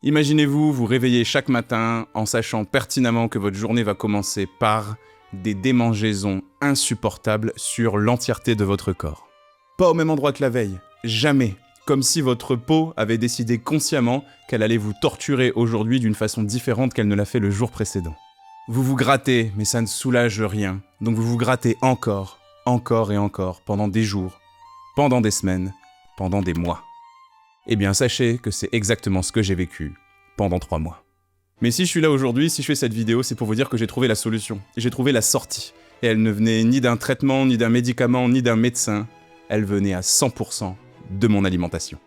Imaginez-vous vous réveiller chaque matin en sachant pertinemment que votre journée va commencer par des démangeaisons insupportables sur l'entièreté de votre corps. Pas au même endroit que la veille, jamais. Comme si votre peau avait décidé consciemment qu'elle allait vous torturer aujourd'hui d'une façon différente qu'elle ne l'a fait le jour précédent. Vous vous grattez, mais ça ne soulage rien. Donc vous vous grattez encore et encore, pendant des jours, pendant des semaines, pendant des mois. Eh bien, sachez que c'est exactement ce que j'ai vécu pendant 3 mois. Mais si je suis là aujourd'hui, si je fais cette vidéo, c'est pour vous dire que j'ai trouvé la solution. J'ai trouvé la sortie. Et elle ne venait ni d'un traitement, ni d'un médicament, ni d'un médecin. Elle venait à 100% de mon alimentation.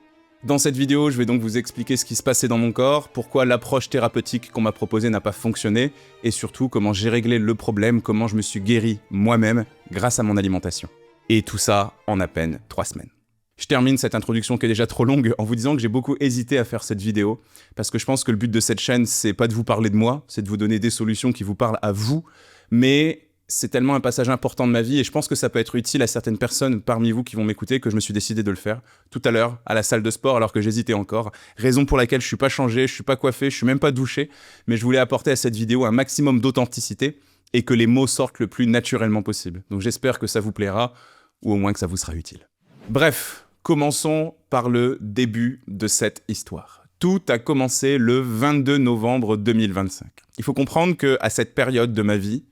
Dans cette vidéo, je vais donc vous expliquer ce qui se passait dans mon corps, pourquoi l'approche thérapeutique qu'on m'a proposée n'a pas fonctionné, et surtout comment j'ai réglé le problème, comment je me suis guéri moi-même grâce à mon alimentation. Et tout ça en à peine 3 semaines. Je termine cette introduction qui est déjà trop longue en vous disant que j'ai beaucoup hésité à faire cette vidéo, parce que je pense que le but de cette chaîne, c'est pas de vous parler de moi, c'est de vous donner des solutions qui vous parlent à vous, mais c'est tellement un passage important de ma vie et je pense que ça peut être utile à certaines personnes parmi vous qui vont m'écouter que je me suis décidé de le faire tout à l'heure à la salle de sport alors que j'hésitais encore. Raison pour laquelle je suis pas changé, je suis pas coiffé, je suis même pas douché, mais je voulais apporter à cette vidéo un maximum d'authenticité et que les mots sortent le plus naturellement possible. Donc j'espère que ça vous plaira ou au moins que ça vous sera utile. Bref, commençons par le début de cette histoire. Tout a commencé le 22 novembre 2025. Il faut comprendre qu'à cette période de ma vie,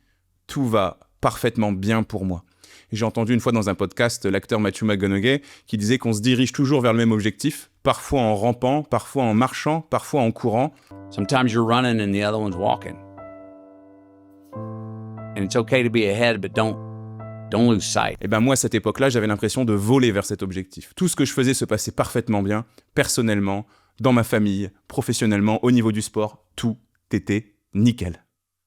tout va parfaitement bien pour moi. J'ai entendu une fois dans un podcast l'acteur Matthew McConaughey qui disait qu'on se dirige toujours vers le même objectif, parfois en rampant, parfois en marchant, parfois en courant. Sometimes you're running and the other one's walking. And it's okay to be ahead, but don't lose sight. Et ben moi, à cette époque-là, j'avais l'impression de voler vers cet objectif. Tout ce que je faisais se passait parfaitement bien, personnellement, dans ma famille, professionnellement, au niveau du sport, tout était nickel.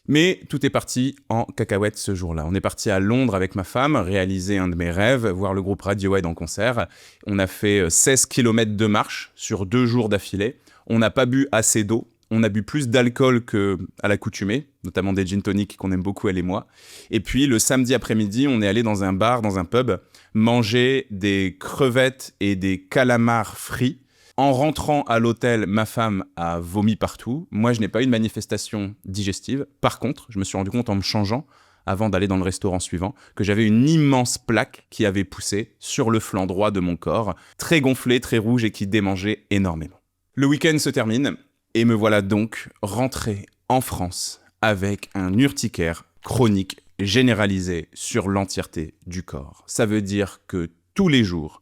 Mais tout est parti en cacahuète ce jour-là. On est parti à Londres avec ma femme, réaliser un de mes rêves, voir le groupe Radiohead en concert. On a fait 16 km de marche sur 2 jours d'affilée. On n'a pas bu assez d'eau. On a bu plus d'alcool qu'à l'accoutumée, notamment des gin tonic qu'on aime beaucoup, elle et moi. Et puis le samedi après-midi, on est allé dans un bar, dans un pub, manger des crevettes et des calamars frits. En rentrant à l'hôtel, ma femme a vomi partout. Moi, je n'ai pas eu de manifestation digestive. Par contre, je me suis rendu compte en me changeant, avant d'aller dans le restaurant suivant, que j'avais une immense plaque qui avait poussé sur le flanc droit de mon corps, très gonflée, très rouge et qui démangeait énormément. Le week-end se termine et me voilà donc rentré en France avec un urticaire chronique généralisé sur l'entièreté du corps. Ça veut dire que tous les jours,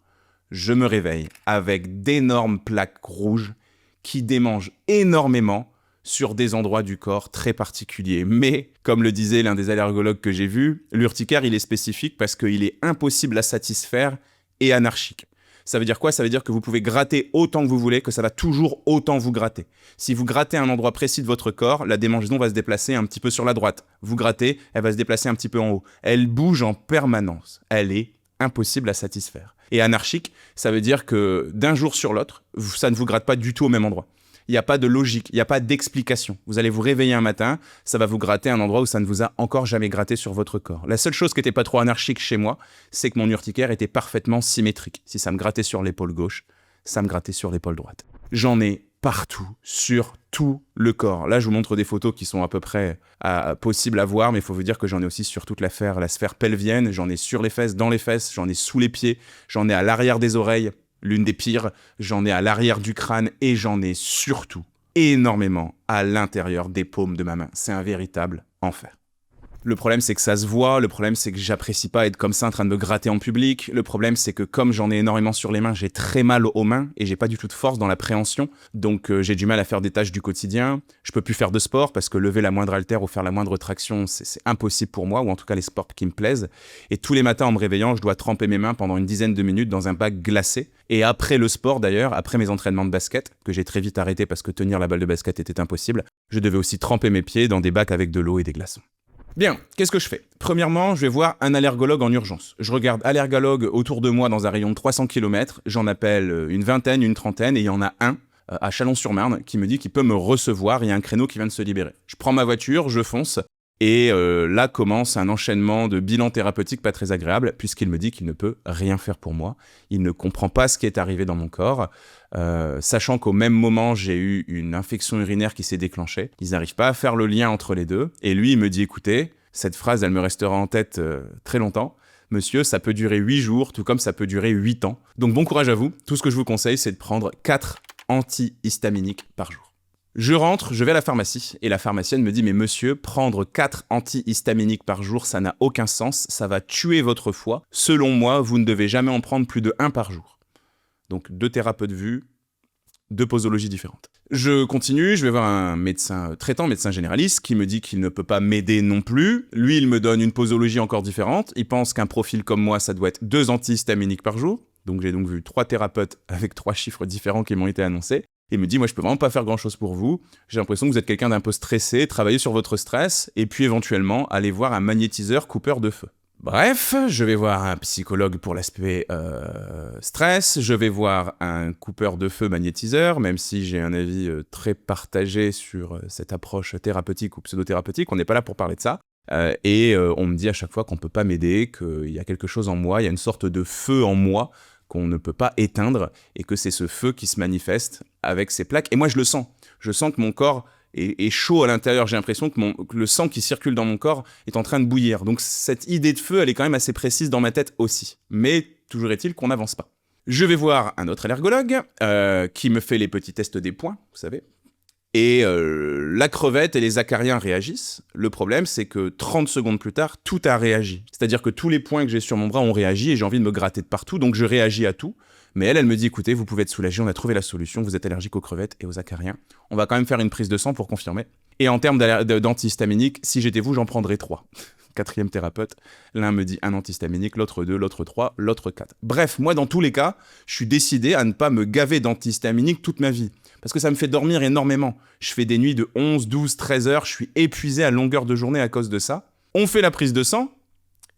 je me réveille avec d'énormes plaques rouges qui démangent énormément sur des endroits du corps très particuliers. Mais, comme le disait l'un des allergologues que j'ai vu, l'urticaire, il est spécifique parce qu'il est impossible à satisfaire et anarchique. Ça veut dire quoi? Ça veut dire que vous pouvez gratter autant que vous voulez, que ça va toujours autant vous gratter. Si vous grattez un endroit précis de votre corps, la démangeaison va se déplacer un petit peu sur la droite. Vous grattez, elle va se déplacer un petit peu en haut. Elle bouge en permanence. Elle est impossible à satisfaire. Et anarchique, ça veut dire que d'un jour sur l'autre, ça ne vous gratte pas du tout au même endroit. Il n'y a pas de logique, il n'y a pas d'explication. Vous allez vous réveiller un matin, ça va vous gratter à un endroit où ça ne vous a encore jamais gratté sur votre corps. La seule chose qui n'était pas trop anarchique chez moi, c'est que mon urticaire était parfaitement symétrique. Si ça me grattait sur l'épaule gauche, ça me grattait sur l'épaule droite. J'en ai partout, sur tout le corps. Là, je vous montre des photos qui sont à peu près possibles à voir, mais il faut vous dire que j'en ai aussi sur toute la sphère pelvienne, j'en ai sur les fesses, dans les fesses, j'en ai sous les pieds, j'en ai à l'arrière des oreilles, l'une des pires, j'en ai à l'arrière du crâne et j'en ai surtout énormément à l'intérieur des paumes de ma main. C'est un véritable enfer. Le problème, c'est que ça se voit. Le problème, c'est que j'apprécie pas être comme ça en train de me gratter en public. Le problème, c'est que comme j'en ai énormément sur les mains, j'ai très mal aux mains et j'ai pas du tout de force dans la préhension. Donc, j'ai du mal à faire des tâches du quotidien. Je peux plus faire de sport parce que lever la moindre haltère ou faire la moindre traction, c'est impossible pour moi, ou en tout cas les sports qui me plaisent. Et tous les matins, en me réveillant, je dois tremper mes mains pendant une dizaine de minutes dans un bac glacé. Et après le sport, d'ailleurs, après mes entraînements de basket, que j'ai très vite arrêté parce que tenir la balle de basket était impossible, je devais aussi tremper mes pieds dans des bacs avec de l'eau et des glaçons. Bien, qu'est-ce que je fais? Premièrement, je vais voir un allergologue en urgence. Je regarde allergologue autour de moi dans un rayon de 300 km, j'en appelle une vingtaine, une trentaine, et il y en a un à Chalon-sur-Marne qui me dit qu'il peut me recevoir, il y a un créneau qui vient de se libérer. Je prends ma voiture, je fonce, Et là commence un enchaînement de bilans thérapeutiques pas très agréables, puisqu'il me dit qu'il ne peut rien faire pour moi. Il ne comprend pas ce qui est arrivé dans mon corps, sachant qu'au même moment, j'ai eu une infection urinaire qui s'est déclenchée. Ils n'arrivent pas à faire le lien entre les deux. Et lui, il me dit, écoutez, cette phrase, elle me restera en tête très longtemps. Monsieur, ça peut durer 8 jours, tout comme ça peut durer 8 ans. Donc bon courage à vous. Tout ce que je vous conseille, c'est de prendre 4 antihistaminiques par jour. Je rentre, je vais à la pharmacie, et la pharmacienne me dit « Mais monsieur, prendre 4 antihistaminiques par jour, ça n'a aucun sens, ça va tuer votre foie. Selon moi, vous ne devez jamais en prendre plus de 1 par jour. » Donc 2 thérapeutes vus, 2 posologies différentes. Je continue, je vais voir un médecin traitant, médecin généraliste, qui me dit qu'il ne peut pas m'aider non plus. Lui, il me donne une posologie encore différente. Il pense qu'un profil comme moi, ça doit être 2 antihistaminiques par jour. Donc j'ai donc vu 3 thérapeutes avec 3 chiffres différents qui m'ont été annoncés. Il me dit, moi je peux vraiment pas faire grand chose pour vous, j'ai l'impression que vous êtes quelqu'un d'un peu stressé, travaillez sur votre stress, et puis éventuellement aller voir un magnétiseur coupeur de feu. Bref, je vais voir un psychologue pour l'aspect stress, je vais voir un coupeur de feu magnétiseur, même si j'ai un avis très partagé sur cette approche thérapeutique ou pseudothérapeutique, on n'est pas là pour parler de ça. Et on me dit à chaque fois qu'on peut pas m'aider, qu'il y a quelque chose en moi, il y a une sorte de feu en moi, qu'on ne peut pas éteindre, et que c'est ce feu qui se manifeste avec ces plaques. Et moi, je le sens. Je sens que mon corps est chaud à l'intérieur. J'ai l'impression que le sang qui circule dans mon corps est en train de bouillir. Donc cette idée de feu, elle est quand même assez précise dans ma tête aussi. Mais toujours est-il qu'on n'avance pas. Je vais voir un autre allergologue qui me fait les petits tests des points, vous savez. Et la crevette et les acariens réagissent. Le problème, c'est que 30 secondes plus tard, tout a réagi. C'est-à-dire que tous les points que j'ai sur mon bras ont réagi et j'ai envie de me gratter de partout, donc je réagis à tout. Mais elle me dit, écoutez, vous pouvez être soulagé, on a trouvé la solution, vous êtes allergique aux crevettes et aux acariens. On va quand même faire une prise de sang pour confirmer. Et en termes d'antihistaminique, si j'étais vous, j'en prendrais 3. 4e thérapeute, l'un me dit un antihistaminique, l'autre 2, l'autre 3, l'autre 4. Bref, moi, dans tous les cas, je suis décidé à ne pas me gaver d'antihistaminique toute ma vie. Parce que ça me fait dormir énormément. Je fais des nuits de 11, 12, 13 heures, je suis épuisé à longueur de journée à cause de ça. On fait la prise de sang,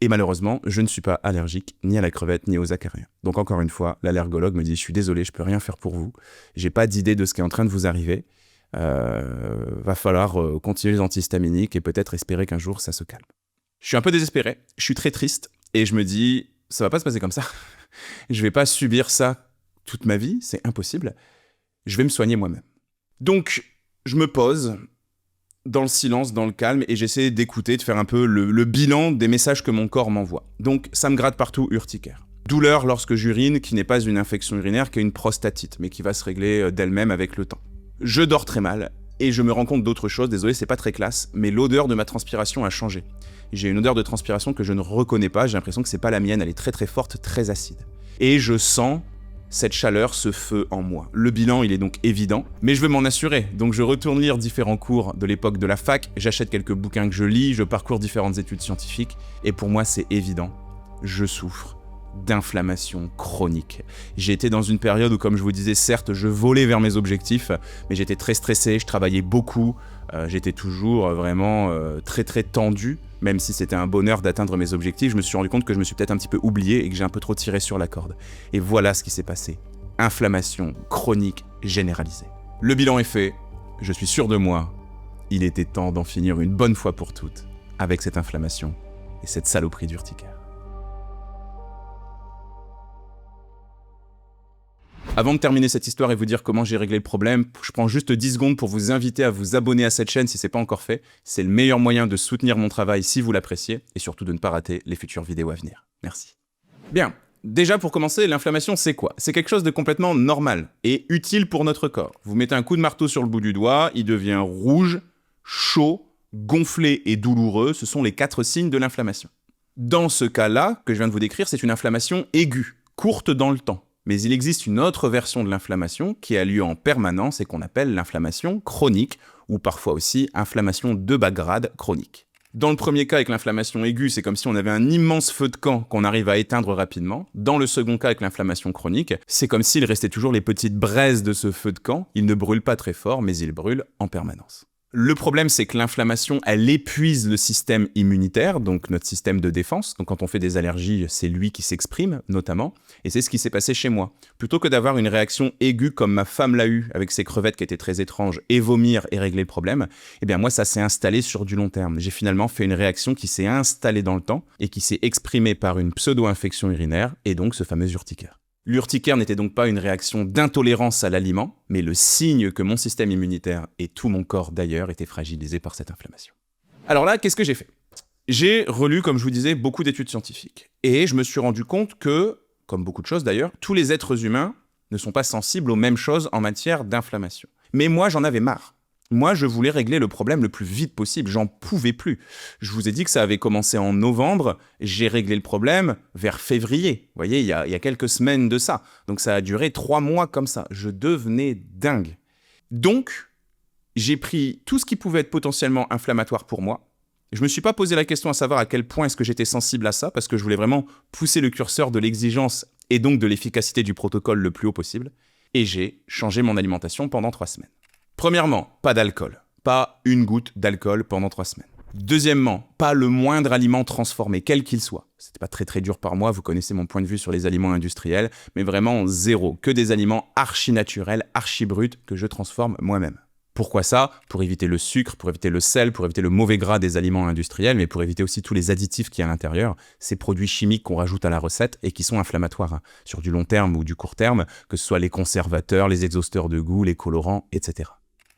et malheureusement, je ne suis pas allergique ni à la crevette ni aux acariens. Donc encore une fois, l'allergologue me dit « Je suis désolé, je peux rien faire pour vous. J'ai pas d'idée de ce qui est en train de vous arriver. Va falloir continuer les antihistaminiques et peut-être espérer qu'un jour ça se calme. » Je suis un peu désespéré, je suis très triste, et je me dis « Ça va pas se passer comme ça. Je vais pas subir ça toute ma vie, c'est impossible. Je vais me soigner moi-même. » Donc, je me pose dans le silence, dans le calme, et j'essaie d'écouter, de faire un peu le bilan des messages que mon corps m'envoie. Donc, ça me gratte partout, urticaire. Douleur lorsque j'urine, qui n'est pas une infection urinaire, qui est une prostatite, mais qui va se régler d'elle-même avec le temps. Je dors très mal, et je me rends compte d'autre chose, désolé, c'est pas très classe, mais l'odeur de ma transpiration a changé. J'ai une odeur de transpiration que je ne reconnais pas, j'ai l'impression que c'est pas la mienne, elle est très très forte, très acide. Et je sens cette chaleur, ce feu en moi. Le bilan, il est donc évident, mais je veux m'en assurer. Donc je retourne lire différents cours de l'époque de la fac, j'achète quelques bouquins que je lis, je parcours différentes études scientifiques, et pour moi c'est évident, je souffre d'inflammation chronique. J'ai été dans une période où, comme je vous disais, certes, je volais vers mes objectifs, mais j'étais très stressé, je travaillais beaucoup, j'étais toujours vraiment très très tendu, même si c'était un bonheur d'atteindre mes objectifs. Je me suis rendu compte que je me suis peut-être un petit peu oublié et que j'ai un peu trop tiré sur la corde. Et voilà ce qui s'est passé. Inflammation chronique généralisée. Le bilan est fait, je suis sûr de moi, il était temps d'en finir une bonne fois pour toutes avec cette inflammation et cette saloperie d'urticaire. Avant de terminer cette histoire et vous dire comment j'ai réglé le problème, je prends juste 10 secondes pour vous inviter à vous abonner à cette chaîne si ce n'est pas encore fait. C'est le meilleur moyen de soutenir mon travail si vous l'appréciez et surtout de ne pas rater les futures vidéos à venir. Merci. Bien, déjà pour commencer, l'inflammation c'est quoi? C'est quelque chose de complètement normal et utile pour notre corps. Vous mettez un coup de marteau sur le bout du doigt, il devient rouge, chaud, gonflé et douloureux. Ce sont les 4 signes de l'inflammation. Dans ce cas-là, que je viens de vous décrire, c'est une inflammation aiguë, courte dans le temps. Mais il existe une autre version de l'inflammation qui a lieu en permanence et qu'on appelle l'inflammation chronique, ou parfois aussi inflammation de bas grade chronique. Dans le premier cas, avec l'inflammation aiguë, c'est comme si on avait un immense feu de camp qu'on arrive à éteindre rapidement. Dans le second cas, avec l'inflammation chronique, c'est comme s'il restait toujours les petites braises de ce feu de camp. Il ne brûle pas très fort, mais il brûle en permanence. Le problème, c'est que l'inflammation, elle épuise le système immunitaire, donc notre système de défense. Donc quand on fait des allergies, c'est lui qui s'exprime, notamment. Et c'est ce qui s'est passé chez moi. Plutôt que d'avoir une réaction aiguë comme ma femme l'a eu avec ses crevettes qui étaient très étranges, et vomir et régler le problème, eh bien moi, ça s'est installé sur du long terme. J'ai finalement fait une réaction qui s'est installée dans le temps et qui s'est exprimée par une pseudo-infection urinaire, et donc ce fameux urticaire. L'urticaire n'était donc pas une réaction d'intolérance à l'aliment, mais le signe que mon système immunitaire et tout mon corps d'ailleurs étaient fragilisés par cette inflammation. Alors là, qu'est-ce que j'ai fait ? J'ai relu, comme je vous disais, beaucoup d'études scientifiques. Et je me suis rendu compte que, comme beaucoup de choses d'ailleurs, tous les êtres humains ne sont pas sensibles aux mêmes choses en matière d'inflammation. Mais moi, j'en avais marre. Moi, je voulais régler le problème le plus vite possible, j'en pouvais plus. Je vous ai dit que ça avait commencé en novembre, j'ai réglé le problème vers février. Vous voyez, il y a quelques semaines de ça. Donc ça a duré 3 mois comme ça. Je devenais dingue. Donc, j'ai pris tout ce qui pouvait être potentiellement inflammatoire pour moi. Je me suis pas posé la question à savoir à quel point est-ce que j'étais sensible à ça, parce que je voulais vraiment pousser le curseur de l'exigence et donc de l'efficacité du protocole le plus haut possible. Et j'ai changé mon alimentation pendant 3 semaines. Premièrement, pas d'alcool. Pas une goutte d'alcool pendant 3 semaines. Deuxièmement, pas le moindre aliment transformé, quel qu'il soit. C'était pas très dur par moi, vous connaissez mon point de vue sur les aliments industriels, mais vraiment zéro. Que des aliments archi-naturels, archi-bruts que je transforme moi-même. Pourquoi ça ? Pour éviter le sucre, pour éviter le sel, pour éviter le mauvais gras des aliments industriels, mais pour éviter aussi tous les additifs qu'il y a à l'intérieur, ces produits chimiques qu'on rajoute à la recette et qui sont inflammatoires, sur du long terme ou du court terme, que ce soit les conservateurs, les exhausteurs de goût, les colorants, etc.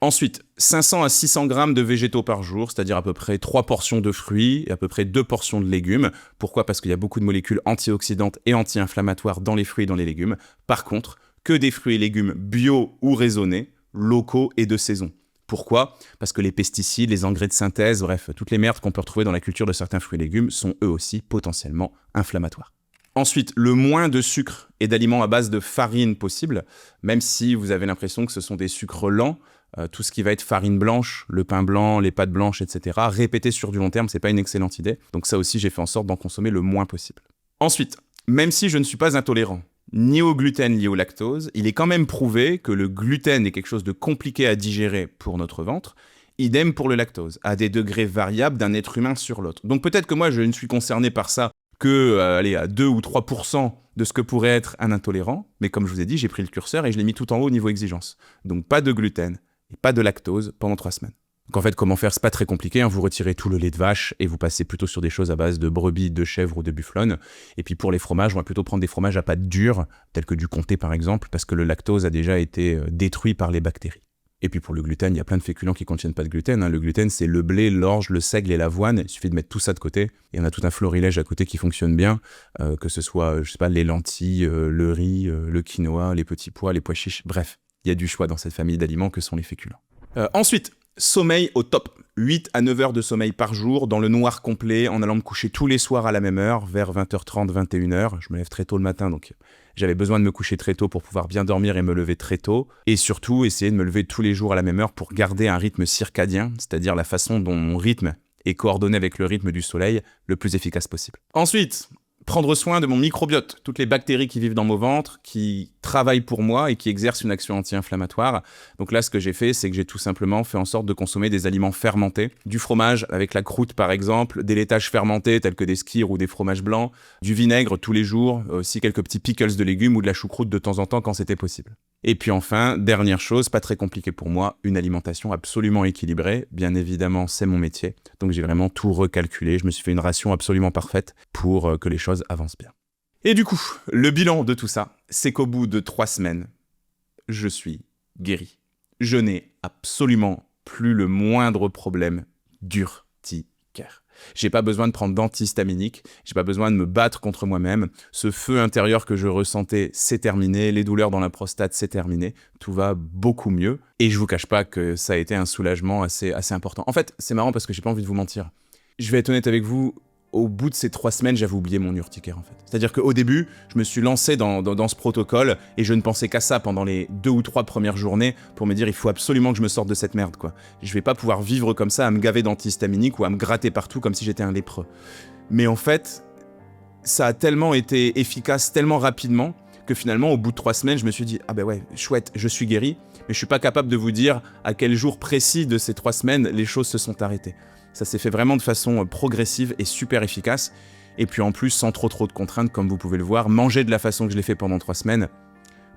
Ensuite, 500 à 600 grammes de végétaux par jour, c'est-à-dire à peu près 3 portions de fruits et à peu près 2 portions de légumes. Pourquoi ? Parce qu'il y a beaucoup de molécules antioxydantes et anti-inflammatoires dans les fruits et dans les légumes. Par contre, que des fruits et légumes bio ou raisonnés, locaux et de saison. Pourquoi ? Parce que les pesticides, les engrais de synthèse, bref, toutes les merdes qu'on peut retrouver dans la culture de certains fruits et légumes sont eux aussi potentiellement inflammatoires. Ensuite, le moins de sucre et d'aliments à base de farine possible, même si vous avez l'impression que ce sont des sucres lents, tout ce qui va être farine blanche, le pain blanc, les pâtes blanches, etc. Répéter sur du long terme, c'est pas une excellente idée. Donc ça aussi, j'ai fait en sorte d'en consommer le moins possible. Ensuite, même si je ne suis pas intolérant, ni au gluten ni au lactose, il est quand même prouvé que le gluten est quelque chose de compliqué à digérer pour notre ventre. Idem pour le lactose, à des degrés variables d'un être humain sur l'autre. Donc peut-être que moi, je ne suis concerné par ça que à 2 ou 3% de ce que pourrait être un intolérant. Mais comme je vous ai dit, j'ai pris le curseur et je l'ai mis tout en haut au niveau exigence. Donc pas de gluten et pas de lactose pendant 3 semaines. Donc en fait, comment faire ? C'est pas très compliqué, vous retirez tout le lait de vache et vous passez plutôt sur des choses à base de brebis, de chèvre ou de bufflonne. Et puis pour les fromages, on va plutôt prendre des fromages à pâte dure, tels que du comté par exemple, parce que le lactose a déjà été détruit par les bactéries. Et puis pour le gluten, il y a plein de féculents qui contiennent pas de gluten. Le gluten, c'est le blé, l'orge, le seigle et l'avoine. Il suffit de mettre tout ça de côté. Et on a tout un florilège à côté qui fonctionne bien, que ce soit, je sais pas, les lentilles, le riz, le quinoa, les petits pois, les pois chiches. Bref, il y a du choix dans cette famille d'aliments que sont les féculents. Ensuite, sommeil au top. 8 à 9 heures de sommeil par jour, dans le noir complet, en allant me coucher tous les soirs à la même heure, vers 20h30, 21h. Je me lève très tôt le matin, donc j'avais besoin de me coucher très tôt pour pouvoir bien dormir et me lever très tôt. Et surtout, essayer de me lever tous les jours à la même heure pour garder un rythme circadien, c'est-à-dire la façon dont mon rythme est coordonné avec le rythme du soleil, le plus efficace possible. Ensuite, prendre soin de mon microbiote, toutes les bactéries qui vivent dans mon ventre, qui travaillent pour moi et qui exercent une action anti-inflammatoire. Donc là, ce que j'ai fait, c'est que j'ai tout simplement fait en sorte de consommer des aliments fermentés, du fromage avec la croûte par exemple, des laitages fermentés tels que des skyrs ou des fromages blancs, du vinaigre tous les jours, aussi quelques petits pickles de légumes ou de la choucroute de temps en temps quand c'était possible. Et puis enfin, dernière chose, pas très compliqué pour moi, une alimentation absolument équilibrée. Bien évidemment, c'est mon métier, donc j'ai vraiment tout recalculé. Je me suis fait une ration absolument parfaite pour que les choses avancent bien. Et du coup, le bilan de tout ça, c'est qu'au bout de 3 semaines, je suis guéri. Je n'ai absolument plus le moindre problème d'urticaire. J'ai pas besoin de prendre d'antihistaminique, j'ai pas besoin de me battre contre moi-même. Ce feu intérieur que je ressentais, c'est terminé. Les douleurs dans la prostate, c'est terminé. Tout va beaucoup mieux. Et je vous cache pas que ça a été un soulagement assez important. En fait, c'est marrant parce que j'ai pas envie de vous mentir. Je vais être honnête avec vous, au bout de ces 3 semaines, j'avais oublié mon urticaire en fait. C'est-à-dire qu'au début, je me suis lancé dans ce protocole et je ne pensais qu'à ça pendant les 2 ou 3 premières journées pour me dire il faut absolument que je me sorte de cette merde quoi. Je vais pas pouvoir vivre comme ça à me gaver d'antihistaminique ou à me gratter partout comme si j'étais un lépreux. Mais en fait, ça a tellement été efficace, tellement rapidement que finalement au bout de 3 semaines, je me suis dit ah ben ouais, chouette, je suis guéri. Mais je suis pas capable de vous dire à quel jour précis de ces 3 semaines les choses se sont arrêtées. Ça s'est fait vraiment de façon progressive et super efficace. Et puis en plus, sans trop de contraintes, comme vous pouvez le voir, manger de la façon que je l'ai fait pendant 3 semaines,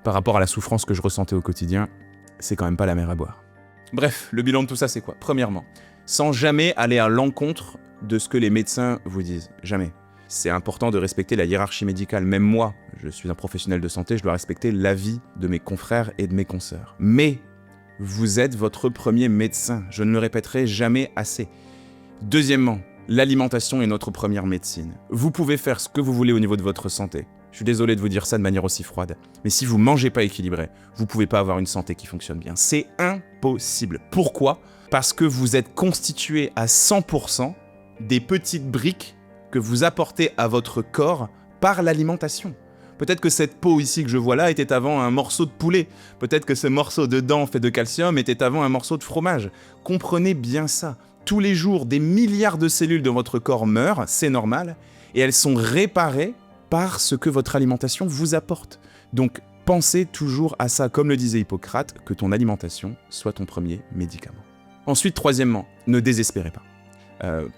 par rapport à la souffrance que je ressentais au quotidien, c'est quand même pas la mer à boire. Bref, le bilan de tout ça, c'est quoi? Premièrement, sans jamais aller à l'encontre de ce que les médecins vous disent. Jamais. C'est important de respecter la hiérarchie médicale. Même moi, je suis un professionnel de santé, je dois respecter l'avis de mes confrères et de mes consoeurs. Mais vous êtes votre premier médecin. Je ne le répéterai jamais assez. Deuxièmement, l'alimentation est notre première médecine. Vous pouvez faire ce que vous voulez au niveau de votre santé. Je suis désolé de vous dire ça de manière aussi froide. Mais si vous mangez pas équilibré, vous pouvez pas avoir une santé qui fonctionne bien. C'est impossible. Pourquoi ? Parce que vous êtes constitué à 100% des petites briques que vous apportez à votre corps par l'alimentation. Peut-être que cette peau ici que je vois là était avant un morceau de poulet. Peut-être que ce morceau de dent fait de calcium était avant un morceau de fromage. Comprenez bien ça. Tous les jours, des milliards de cellules de votre corps meurent, c'est normal, et elles sont réparées par ce que votre alimentation vous apporte. Donc, pensez toujours à ça, comme le disait Hippocrate, que ton alimentation soit ton premier médicament. Ensuite, troisièmement, ne désespérez pas.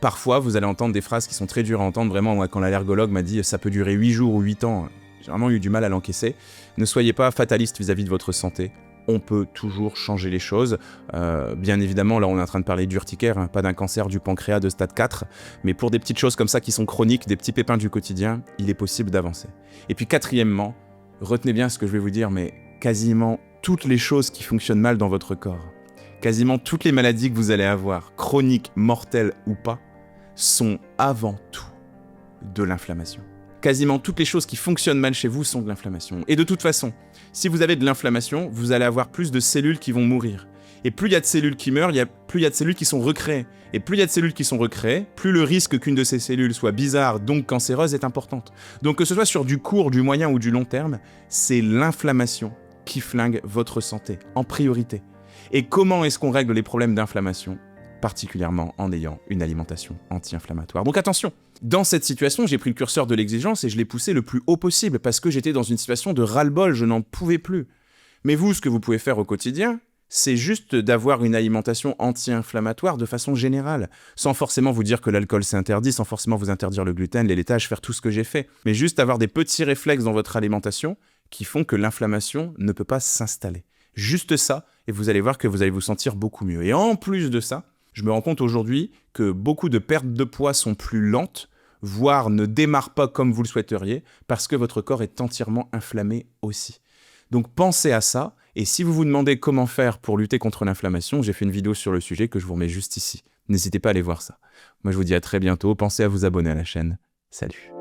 Parfois, vous allez entendre des phrases qui sont très dures à entendre. Vraiment, moi, quand l'allergologue m'a dit « ça peut durer 8 jours ou 8 ans », j'ai vraiment eu du mal à l'encaisser. Ne soyez pas fataliste vis-à-vis de votre santé. On peut toujours changer les choses. Bien évidemment, là, on est en train de parler d'urticaire, hein, pas d'un cancer du pancréas de stade 4. Mais pour des petites choses comme ça qui sont chroniques, des petits pépins du quotidien, il est possible d'avancer. Et puis quatrièmement, retenez bien ce que je vais vous dire, mais quasiment toutes les choses qui fonctionnent mal dans votre corps, quasiment toutes les maladies que vous allez avoir, chroniques, mortelles ou pas, sont avant tout de l'inflammation. Quasiment toutes les choses qui fonctionnent mal chez vous sont de l'inflammation. Et de toute façon, si vous avez de l'inflammation, vous allez avoir plus de cellules qui vont mourir. Et plus il y a de cellules qui meurent, plus il y a de cellules qui sont recréées. Et plus il y a de cellules qui sont recréées, plus le risque qu'une de ces cellules soit bizarre, donc cancéreuse, est importante. Donc que ce soit sur du court, du moyen ou du long terme, c'est l'inflammation qui flingue votre santé, en priorité. Et comment est-ce qu'on règle les problèmes d'inflammation ? Particulièrement en ayant une alimentation anti-inflammatoire. Donc attention, dans cette situation, j'ai pris le curseur de l'exigence et je l'ai poussé le plus haut possible parce que j'étais dans une situation de ras-le-bol, je n'en pouvais plus. Mais vous, ce que vous pouvez faire au quotidien, c'est juste d'avoir une alimentation anti-inflammatoire de façon générale, sans forcément vous dire que l'alcool c'est interdit, sans forcément vous interdire le gluten, les laitages, faire tout ce que j'ai fait, mais juste avoir des petits réflexes dans votre alimentation qui font que l'inflammation ne peut pas s'installer. Juste ça, et vous allez voir que vous allez vous sentir beaucoup mieux. Et en plus de ça, je me rends compte aujourd'hui que beaucoup de pertes de poids sont plus lentes, voire ne démarrent pas comme vous le souhaiteriez, parce que votre corps est entièrement inflammé aussi. Donc pensez à ça, et si vous vous demandez comment faire pour lutter contre l'inflammation, j'ai fait une vidéo sur le sujet que je vous remets juste ici. N'hésitez pas à aller voir ça. Moi je vous dis à très bientôt, pensez à vous abonner à la chaîne. Salut.